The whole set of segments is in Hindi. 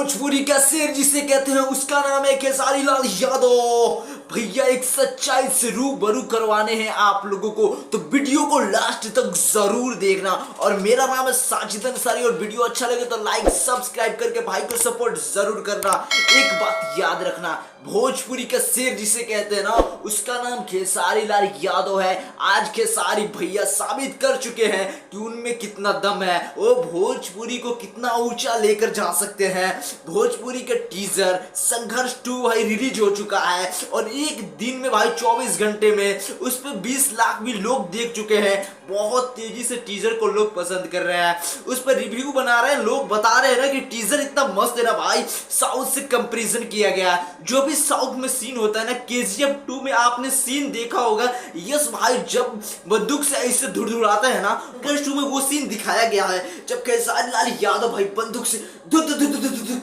भोजपुरी का शेर जिसे कहते हैं उसका नाम है खेसारी लाल यादव। भैया एक सच्चाई से रूबरू करवाने हैं आप लोगों को, तो वीडियो को लास्ट तक जरूर देखना। और मेरा नाम है साजिद अंसारी और वीडियो अच्छा लगे तो लाइक सब्सक्राइब करके भाई को सपोर्ट जरूर करना। एक बात याद रखना, भोजपुरी का शेर जिसे कहते हैं ना उसका नाम खेसारी लाल यादव है। आज खेसारी भैया साबित कर चुके हैं कि उनमें कितना दम है, वो भोजपुरी को कितना ऊंचा लेकर जा सकते हैं। भोजपुरी का टीजर संघर्ष 2 भाई रिलीज हो चुका है और एक दिन में भाई 24 घंटे में उस पर 20 लाख भी लोग देख चुके हैं। बहुत तेजी से टीजर को लोग पसंद कर रहे हैं, उस पर रिव्यू बना रहे हैं, लोग बता रहे हैं ना कि टीजर इतना मस्त है ना भाई, साउथ से कंपैरिजन किया गया है। जो भी साउथ में सीन होता है ना, KGF 2 में आपने सीन देखा होगा, यस भाई जब बंदूक से ऐसे धुड़धुड़ाता है ना, संघर्ष 2 में वो सीन दिखाया गया है। जब खेसारी लाल यादव भाई बंदूक से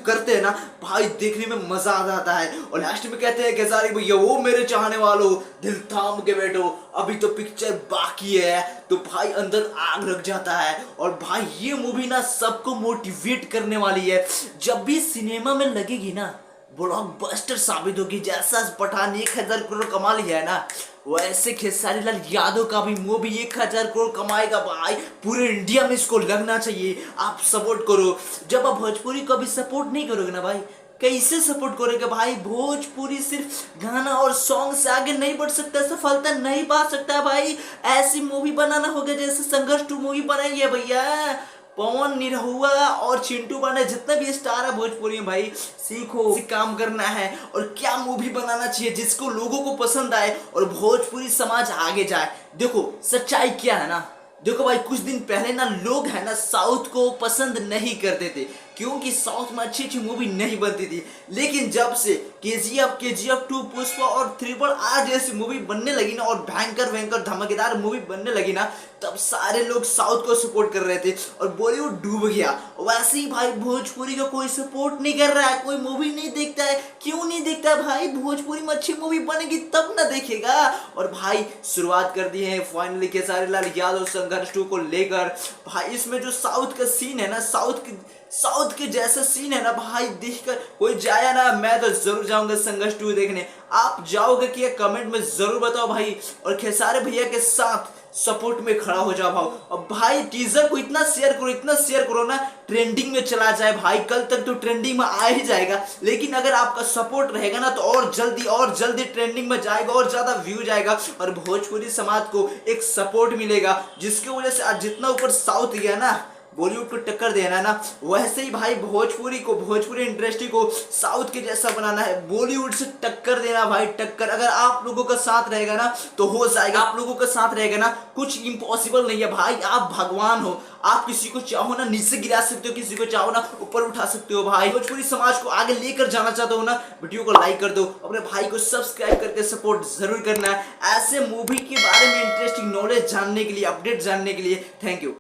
करते हैं ना भाई, देखने में मजा आ जाता है। और लास्ट में कहते हैं खेसारी भैया वो मेरे चाहने वालों दिल थाम के बैठो, अभी तो पिक्चर बाकी है, तो भाई अंदर आग लग जाता है। और भाई ये मूवी ना सबको मोटिवेट करने वाली है। जब भी सिनेमा में लगेगी ना ब्लॉकबस्टर साबित होगी। जैसा पठान 1000 करोड़ कमा लिया है ना, वैसे खेसारी लाल यादव का भी मूवी 1000 करोड़ कमाएगा भाई। पूरे इंडिया में इसको लगना चाहिए। आप सपोर्ट करो। जब आप भोजपुरी को भी सपोर्ट नहीं करोगे ना भाई, कैसे सपोर्ट करोगे भाई? भोजपुरी सिर्फ गाना और सॉन्ग से आगे नहीं बढ़ सकता, सफलता नहीं पा सकता भाई। ऐसी मूवी बनाना होगा जैसे संघर्ष 2 मूवी बनाई है भैया। पवन निरहुआ और चिंटू पांडे जितने भी स्टार है भोजपुरी में भाई, सीखो काम करना है और क्या मूवी बनाना चाहिए जिसको लोगों को पसंद आए और भोजपुरी समाज आगे जाए। देखो सच्चाई क्या है ना, देखो भाई कुछ दिन पहले ना लोग है ना साउथ को पसंद नहीं करते थे क्योंकि साउथ में अच्छी अच्छी मूवी नहीं बनती थी। लेकिन जब से KGF 2 पुष्पा और RRR जैसी मूवी बनने लगी ना और भयंकर धमाकेदार मूवी बनने लगी ना, तब सारे लोग साउथ को सपोर्ट कर रहे थे और बॉलीवुड डूब गया। वैसे ही भाई भोजपुरी का कोई सपोर्ट नहीं कर रहा है, कोई मूवी नहीं देखता है। क्यों नहीं देखता है भाई? भोजपुरी में अच्छी मूवी बनेगी तब ना देखेगा। और भाई शुरुआत कर दी है फाइनली खेसारी लाल यादव संघर्ष 2 को लेकर। भाई इसमें जो साउथ का सीन है ना, साउथ के जैसा सीन है ना भाई, देखकर कोई जाया ना, मैं तो जरूर जाऊंगा संघर्ष 2 देखने। आप जाओगे कि कमेंट में जरूर बताओ भाई। और खेसारी भैया के साथ सपोर्ट में खड़ा हो जाओ भाई। और भाई टीजर को इतना शेयर करो ना, ट्रेंडिंग में चला जाए भाई। कल तक तो ट्रेंडिंग में आ ही जाएगा, लेकिन अगर आपका सपोर्ट रहेगा ना तो और जल्दी ट्रेंडिंग में जाएगा और ज्यादा व्यू जाएगा और भोजपुरी समाज को एक सपोर्ट मिलेगा, जिसकी वजह से आज जितना ऊपर साउथ गया ना, बॉलीवुड को टक्कर देना ना, वैसे ही भाई भोजपुरी इंडस्ट्री को साउथ के जैसा बनाना है, बॉलीवुड से टक्कर देना भाई, टक्कर। अगर आप लोगों का साथ रहेगा ना तो हो जाएगा। आप लोगों का साथ रहेगा ना, कुछ इम्पॉसिबल नहीं है भाई। आप भगवान हो, आप किसी को चाहो ना नीचे गिरा सकते हो, किसी को चाहो ना ऊपर उठा सकते हो भाई। भोजपुरी समाज को आगे लेकर जाना चाहते हो ना, वीडियो को लाइक कर दो, अपने भाई को सब्सक्राइब करके सपोर्ट जरूर करना है। ऐसे मूवी के बारे में इंटरेस्टिंग नॉलेज जानने के लिए, अपडेट जानने के लिए। Thank you.